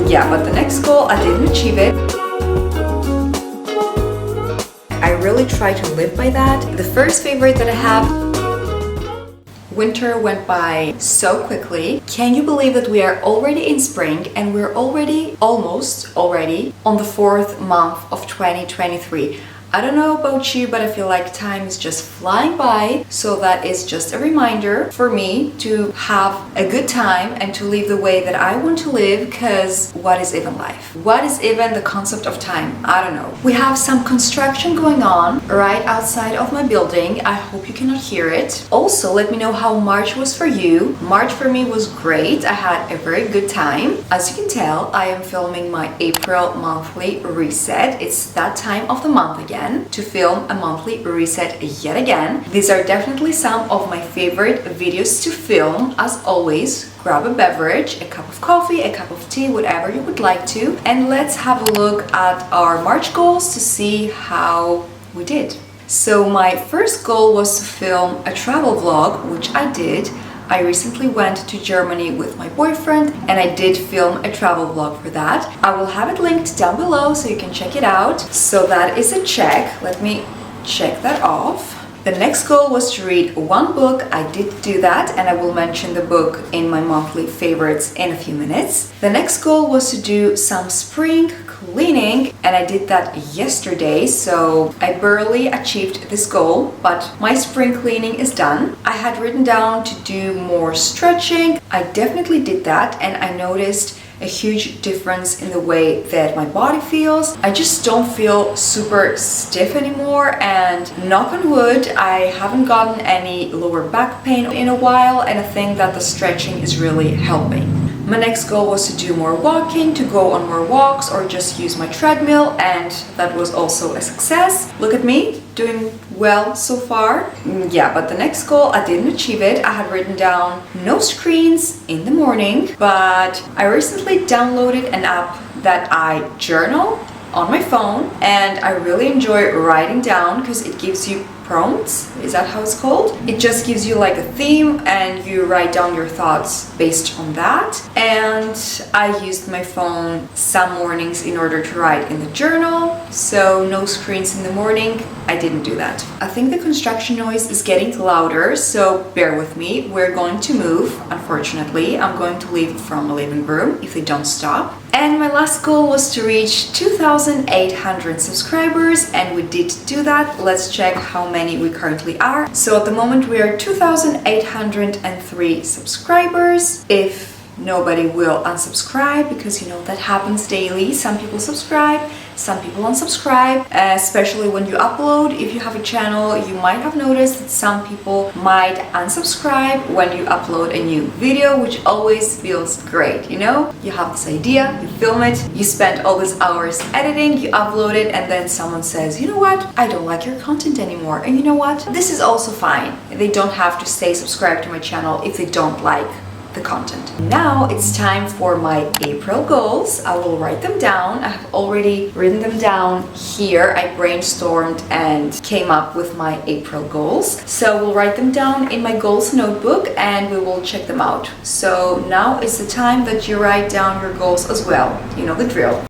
Yeah, but the next goal, I didn't achieve it. I really try to live by that. The first favorite that I have. Winter went by so quickly. Can you believe that we are already in spring and we're almost already on the 4th month of 2023? I don't know about you, but I feel like time is just flying by. So that is just a reminder for me to have a good time and to live the way that I want to live, because what is even life? What is even the concept of time? I don't know. We have some construction going on right outside of my building. I hope you cannot hear it. Also, let me know how March was for you. March for me was great. I had a very good time. As you can tell, I am filming my April monthly reset. It's that time of the month again to film a monthly reset yet again. These are definitely some of my favorite videos to film. As always, grab a beverage, a cup of coffee, a cup of tea, whatever you would like to, and let's have a look at our March goals to see how we did. So my first goal was to film a travel vlog, which I did. I recently went to Germany with my boyfriend and I did film a travel vlog for that. I will have it linked down below so you can check it out. So that is a check. Let me check that off. The next goal was to read one book. I did do that, and I will mention the book in my monthly favorites in a few minutes. The next goal was to do some spring cleaning, and I did that yesterday, so I barely achieved this goal, but my spring cleaning is done. I had written down to do more stretching. I definitely did that, and I noticed a huge difference in the way that my body feels. I just don't feel super stiff anymore, and knock on wood, I haven't gotten any lower back pain in a while, and I think that the stretching is really helping. My next goal was to do more walking, to go on more walks, or just use my treadmill, and that was also a success. Look at me, doing well so far. Yeah, but the next goal, I didn't achieve it. I had written down no screens in the morning, but I recently downloaded an app that I journal on my phone, and I really enjoy writing down because it gives you prompts. Is that how it's called? It just gives you like a theme and you write down your thoughts based on that. And I used my phone some mornings in order to write in the journal, so no screens in the morning. I didn't do that. I think the construction noise is getting louder, so bear with me. We're going to move, unfortunately. I'm going to leave from the living room if they don't stop. And my last goal was to reach 2,800 subscribers, and we did do that. Let's check how many we currently are. So at the moment we are 2,803 subscribers. If nobody will unsubscribe, because you know that happens daily. Some people subscribe, some people unsubscribe, especially when you upload. If you have a channel, you might have noticed that some people might unsubscribe when you upload a new video, which always feels great, you know? You have this idea, you film it, you spend all these hours editing, you upload it, and then someone says, you know what, I don't like your content anymore. And you know what? This is also fine. They don't have to stay subscribed to my channel if they don't like the content. Now it's time for my April goals. I will write them down. I have already written them down here. I brainstormed and came up with my April goals. So we'll write them down in my goals notebook and we will check them out. So now is the time that you write down your goals as well. You know the drill.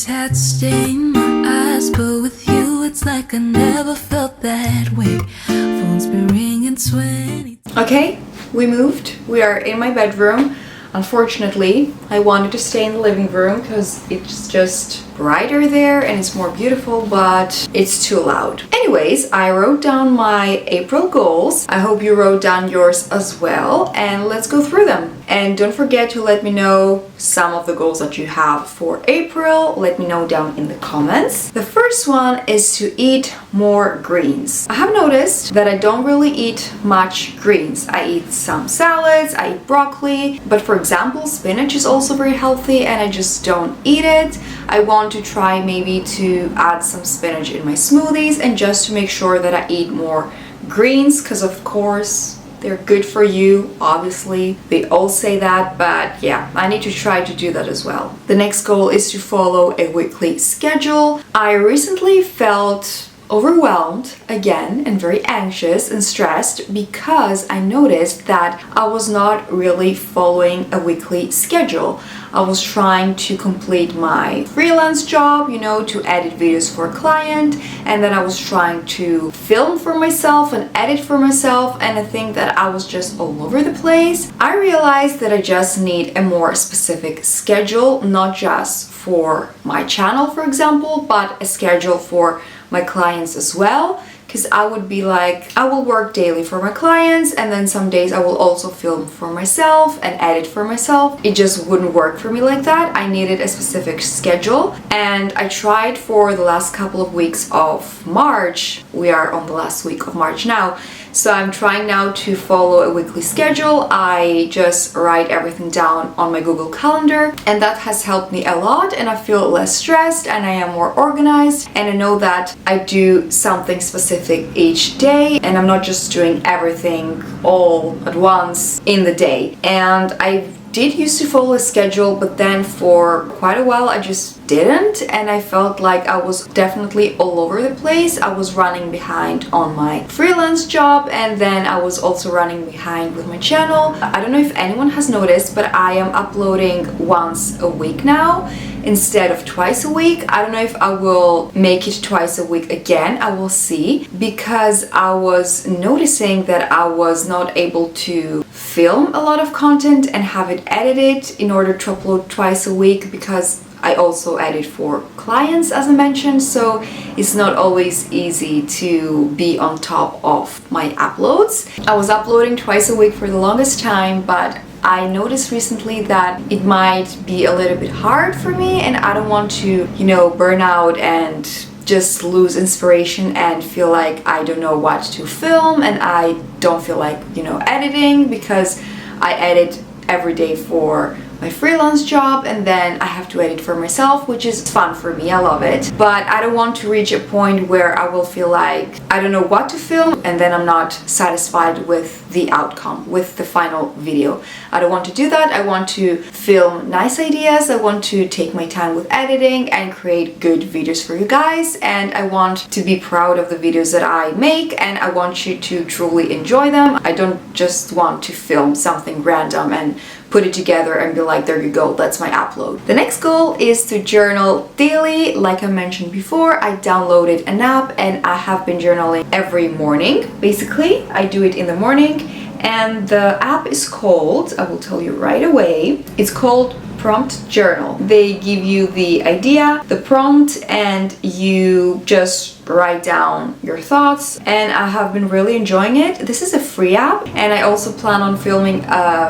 Had stained my eyes, but with you it's like I never felt that way. Phone's been ringing 20. Okay, we moved. We are in my bedroom. Unfortunately, I wanted to stay in the living room because it's just brighter there and it's more beautiful, but it's too loud. Anyways, I wrote down my April goals. I hope you wrote down yours as well, and let's go through them. And don't forget to let me know some of the goals that you have for April. Let me know down in the comments. The first one is to eat more greens. I have noticed that I don't really eat much greens. I eat some salads, I eat broccoli, but for example, spinach is also very healthy and I just don't eat it. I want to try maybe to add some spinach in my smoothies, and just to make sure that I eat more greens, because of course They're good for you, obviously. They all say that, but yeah, I need to try to do that as well. The next goal is to follow a weekly schedule. I recently felt overwhelmed again and very anxious and stressed because I noticed that I was not really following a weekly schedule. I was trying to complete my freelance job, you know, to edit videos for a client, and then I was trying to film for myself and edit for myself, and I think that I was just all over the place. I realized that I just need a more specific schedule, not just for my channel, for example, but a schedule for my clients as well, because I would be like, I will work daily for my clients, and then some days I will also film for myself and edit for myself. It just wouldn't work for me like that. I needed a specific schedule, and I tried for the last couple of weeks of March. We are on the last week of March now. So I'm trying now to follow a weekly schedule. I just write everything down on my Google Calendar, and that has helped me a lot, and I feel less stressed and I am more organized, and I know that I do something specific each day and I'm not just doing everything all at once in the day. And I did used to follow a schedule, but then for quite a while I just didn't, and I felt like I was definitely all over the place. I was running behind on my freelance job, and then I was also running behind with my channel. I don't know if anyone has noticed, but I am uploading once a week now instead of twice a week. I don't know if I will make it twice a week again. I will see, because I was noticing that I was not able to film a lot of content and have it edited in order to upload twice a week, because I also edit for clients, as I mentioned, so it's not always easy to be on top of my uploads. I was uploading twice a week for the longest time, but I noticed recently that it might be a little bit hard for me, and I don't want to, you know, burn out and just lose inspiration and feel like I don't know what to film, and I don't feel like, you know, editing, because I edit every day for my freelance job, and then I have to edit for myself, which is fun for me. I love it, but I don't want to reach a point where I will feel like I don't know what to film and then I'm not satisfied with the outcome, with the final video. I don't want to do that. I want to film nice ideas. I want to take my time with editing and create good videos for you guys, and I want to be proud of the videos that I make, and I want you to truly enjoy them. I don't just want to film something random and put it together and be like, there you go, that's my upload. The next goal is to journal daily. Like I mentioned before, I downloaded an app and I have been journaling every morning. Basically, I do it in the morning, and the app is called, I will tell you right away, it's called Prompt Journal. They give you the idea, the prompt, and you just write down your thoughts, and I have been really enjoying it. This is a free app, and I also plan on filming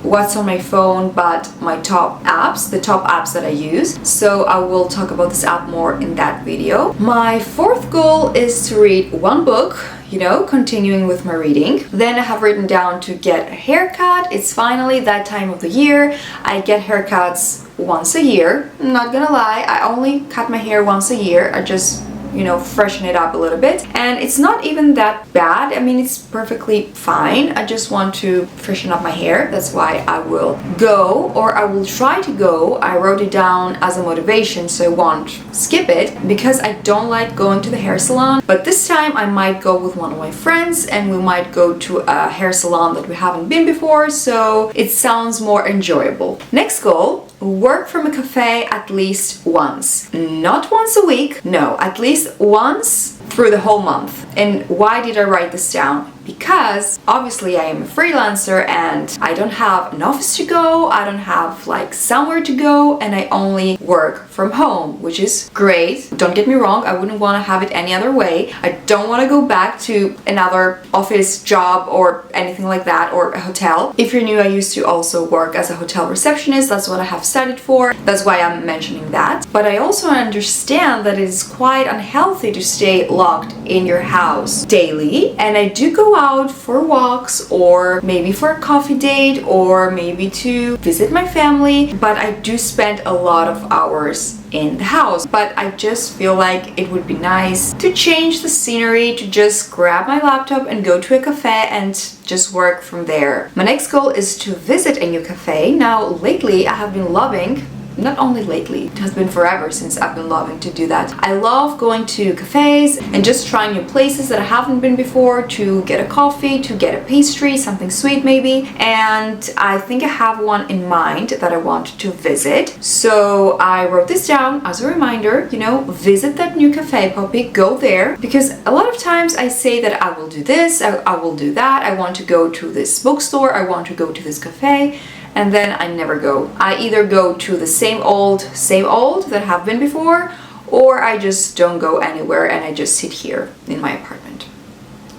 what's on my phone, but my top apps, the top apps that I use. So I will talk about this app more in that video. My fourth goal is to read one book, you know, continuing with my reading. Then I have written down to get a haircut. It's finally that time of the year. I get haircuts once a year. I'm not gonna lie, I only cut my hair once a year. I just, you know, freshen it up a little bit, and it's not even that bad. I mean, it's perfectly fine. I just want to freshen up my hair. That's why I will go, or I will try to go. I wrote it down as a motivation, so I won't skip it, because I don't like going to the hair salon. But this time I might go with one of my friends, and we might go to a hair salon that we haven't been before, so it sounds more enjoyable. Next goal: work from a cafe at least once. Not once a week, no, at least once through the whole month. And why did I write this down? Because obviously I am a freelancer and I don't have an office to go, I don't have like somewhere to go, and I only work from home, which is great. Don't get me wrong, I wouldn't want to have it any other way. I don't want to go back to another office job or anything like that, or a hotel. If you're new, I used to also work as a hotel receptionist. That's what I have studied for. That's why I'm mentioning that. But I also understand that it is quite unhealthy to stay locked in your house daily, and I do go out for walks, or maybe for a coffee date, or maybe to visit my family, but I do spend a lot of hours in the house. But I just feel like it would be nice to change the scenery, to just grab my laptop and go to a cafe and just work from there. My next goal is to visit a new cafe. Now lately I have been loving, not only lately, it has been forever since I've been loving to do that. I love going to cafes and just trying new places that I haven't been before, to get a coffee, to get a pastry, something sweet maybe. And I think I have one in mind that I want to visit. So I wrote this down as a reminder, you know, visit that new cafe, Poppy, go there. Because a lot of times I say that I will do this, I will do that, I want to go to this bookstore, I want to go to this cafe. And then I never go. I either go to the same old that have been before, or I just don't go anywhere and I just sit here in my apartment.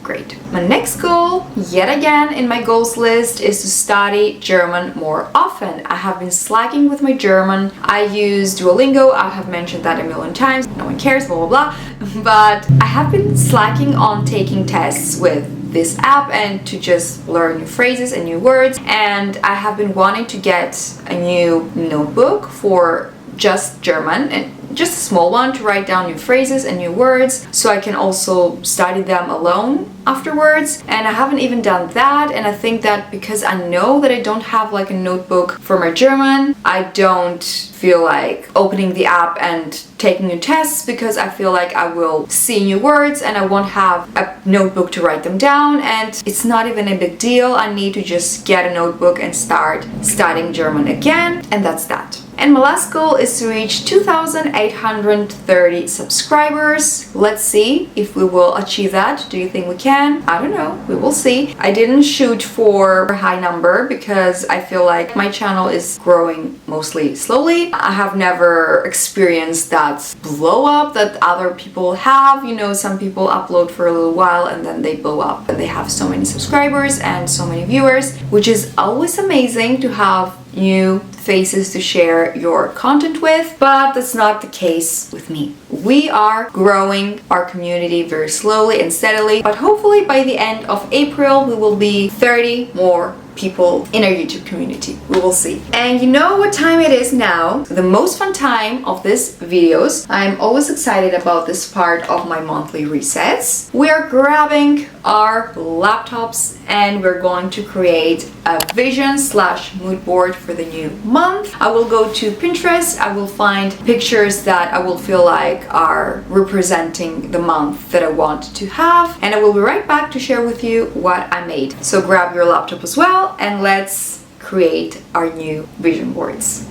Great. My next goal, yet again in my goals list, is to study German more often. I have been slacking with my German. I use Duolingo. I have mentioned that a million times. No one cares, blah, blah, blah. But I have been slacking on taking tests with this app and to just learn new phrases and new words. And I have been wanting to get a new notebook for just German, and just a small one to write down new phrases and new words so I can also study them alone afterwards. And I haven't even done that, and I think that because I know that I don't have like a notebook for my German, I don't feel like opening the app and taking new tests, because I feel like I will see new words and I won't have a notebook to write them down, and it's not even a big deal. I need to just get a notebook and start studying German again, and that's that. And my last goal is to reach 2,830 subscribers. Let's see if we will achieve that. Do you think we can? I don't know. We will see. I didn't shoot for a high number because I feel like my channel is growing mostly slowly. I have never experienced that blow up that other people have. You know, some people upload for a little while and then they blow up. They have so many subscribers and so many viewers, which is always amazing to have new faces to share your content with, but that's not the case with me. We are growing our community very slowly and steadily, but hopefully by the end of April we will be 30 more people in our YouTube community. We will see. And you know what time it is now? The most fun time of these videos. I'm always excited about this part of my monthly resets. We are grabbing our laptops and we're going to create a vision/mood board for the new month. I will go to Pinterest. I will find pictures that I will feel like are representing the month that I want to have, and I will be right back to share with you what I made. So grab your laptop as well and let's create our new vision boards.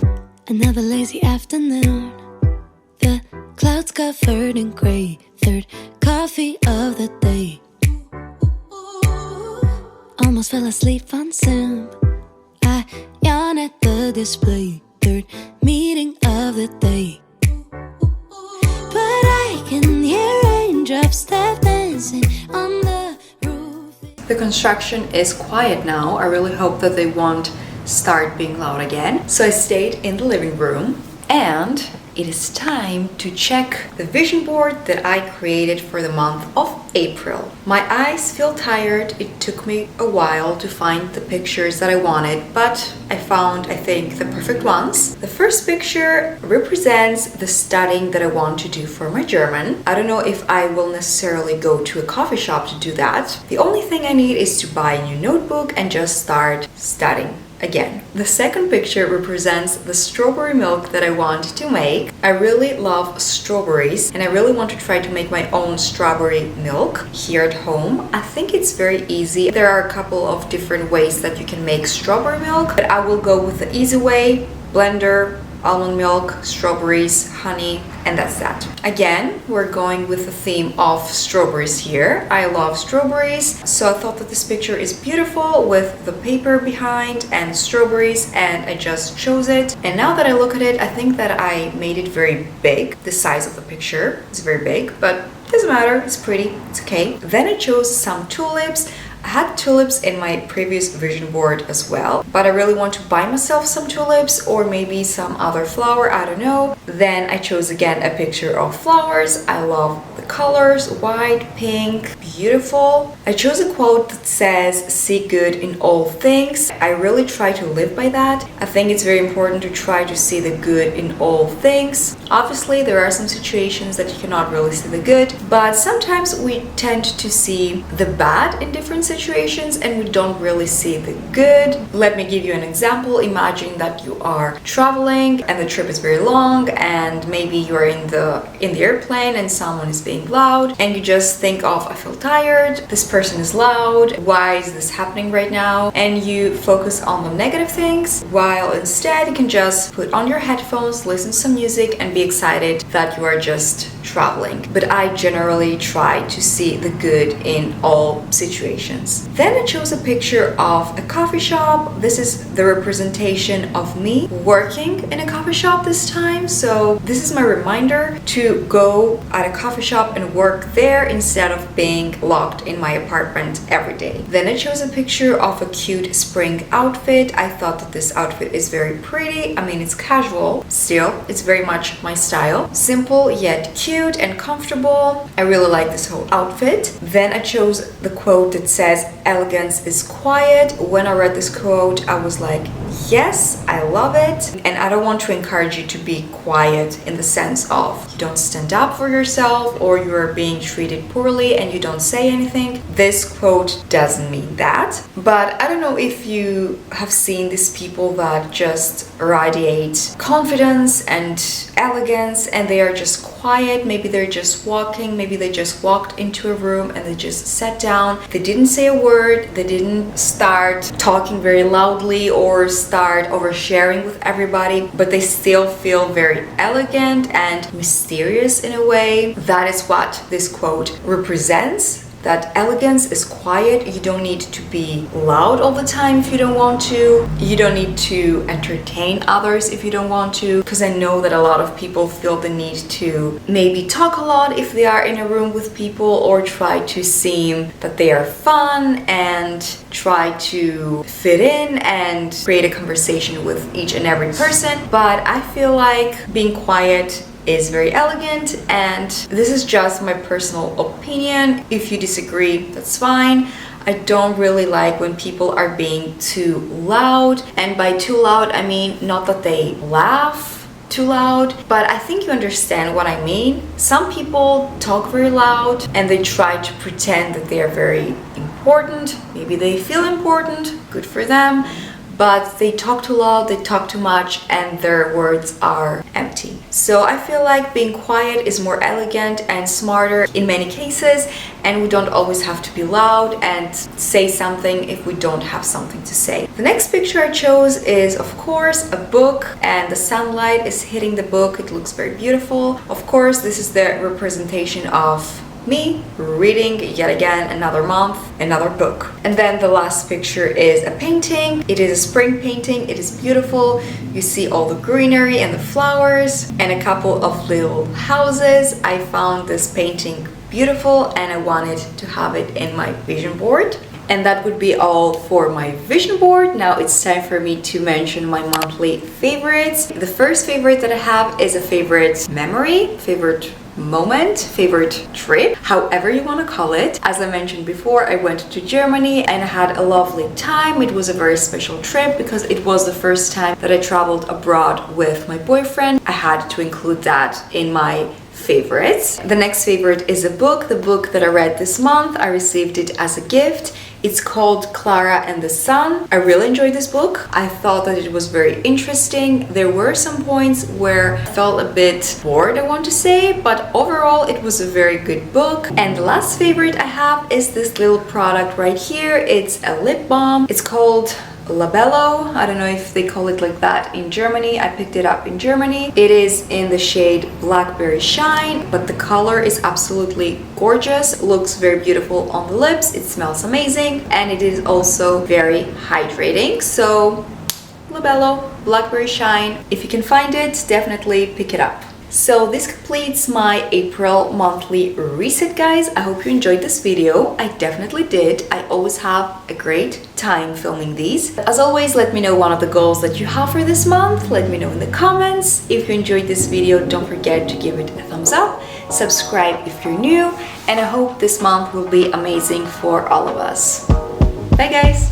Another lazy afternoon, the clouds covered in gray, third coffee of the day. Almost fell asleep on Zoom. I yawn at the display, third meeting of the day. But I can hear raindrops step dancing on the roof. The construction is quiet now. I really hope that they won't start being loud again. So I stayed in the living room, and it is time to check the vision board that I created for the month of April. My eyes feel tired. It took me a while to find the pictures that I wanted, but I found, I think, the perfect ones. The first picture represents the studying that I want to do for my German. I don't know if I will necessarily go to a coffee shop to do that. The only thing I need is to buy a new notebook and just start studying again. The second picture represents the strawberry milk that I want to make. I really love strawberries and I really want to try to make my own strawberry milk here at home. I think it's very easy. There are a couple of different ways that you can make strawberry milk, but I will go with the easy way: blender, almond milk, strawberries, honey, and that's that. Again, we're going with the theme of strawberries here. I love strawberries, so I thought that this picture is beautiful with the paper behind and strawberries, and I just chose it. And now that I look at it, I think that I made it very big. The size of the picture is very big, but it doesn't matter, it's pretty, it's okay. Then I chose some tulips. I had tulips in my previous vision board as well, but I really want to buy myself some tulips or maybe some other flower, I don't know. Then I chose again a picture of flowers. I love the colors, white, pink, beautiful. I chose a quote that says, "See good in all things." I really try to live by that. I think it's very important to try to see the good in all things. Obviously, there are some situations that you cannot really see the good, but sometimes we tend to see the bad in different situations and we don't really see the good. Let me give you an example. Imagine that you are traveling and the trip is very long, and maybe you're in the airplane and someone is being loud, and you just think of, I feel tired, this person is loud, why is this happening right now? And you focus on the negative things, while instead you can just put on your headphones, listen to some music, and be excited that you are just traveling. But I generally try to see the good in all situations. Then I chose a picture of a coffee shop. This is the representation of me working in a coffee shop this time. So this is my reminder to go at a coffee shop and work there instead of being locked in my apartment every day. Then I chose a picture of a cute spring outfit. I thought that this outfit is very pretty. I mean, it's casual, still, it's very much my style. Simple yet cute and comfortable. I really like this whole outfit. Then I chose the quote that says, "Elegance is quiet." When I read this quote, I was like, yes, I love it. And I don't want to encourage you to be quiet in the sense of you don't stand up for yourself or you are being treated poorly and you don't say anything. This quote doesn't mean that. But I don't know if you have seen these people that just radiate confidence and elegance and they are just quiet. Maybe they're just walking, maybe they just walked into a room and they just sat down. They didn't say a word, they didn't start talking very loudly or start oversharing with everybody, but they still feel very elegant and mysterious in a way. That is what this quote represents. That elegance is quiet. You don't need to be loud all the time if you don't want to. You don't need to entertain others if you don't want to. Because I know that a lot of people feel the need to maybe talk a lot if they are in a room with people, or try to seem that they are fun and try to fit in and create a conversation with each and every person. But I feel like being quiet is very elegant, and this is just my personal opinion. If you disagree, that's fine. I don't really like when people are being too loud, and by too loud I mean not that they laugh too loud, but I think you understand what I mean. Some people talk very loud and they try to pretend that they are very important. Maybe they feel important, good for them, but they talk too loud, they talk too much, and their words are empty. So I feel like being quiet is more elegant and smarter in many cases, and we don't always have to be loud and say something if we don't have something to say. The next picture I chose is, of course, a book, and the sunlight is hitting the book. It looks very beautiful. Of course, this is the representation of me reading yet again another month, another book. And then the last picture is a painting. It is a spring painting. It is beautiful. You see all the greenery and the flowers and a couple of little houses. I found this painting beautiful and I wanted to have it in my vision board. And that would be all for my vision board. Now it's time for me to mention my monthly favorites. The first favorite that I have is a favorite memory, favorite moment, favorite trip, however you want to call it. As I mentioned before, I went to Germany and I had a lovely time. It was a very special trip because it was the first time that I traveled abroad with my boyfriend. I had to include that in my favorites. The next favorite is a book, the book that I read this month. I received it as a gift. It's called Clara and the Sun. I really enjoyed this book. I thought that it was very interesting. There were some points where I felt a bit bored, I want to say, but overall it was a very good book. And the last favorite I have is this little product right here. It's a lip balm. It's called Labello. I don't know if they call it like that in Germany. I picked it up in Germany. It is in the shade Blackberry Shine, but the color is absolutely gorgeous. Looks very beautiful on the lips. It smells amazing, and it is also very hydrating. So Labello Blackberry Shine, if you can find it, definitely pick it up. So this completes my April monthly reset, guys. I hope you enjoyed this video. I definitely did. I always have a great time filming these. As always, let me know one of the goals that you have for this month. Let me know in the comments. If you enjoyed this video, don't forget to give it a thumbs up. Subscribe if you're new. And I hope this month will be amazing for all of us. Bye, guys.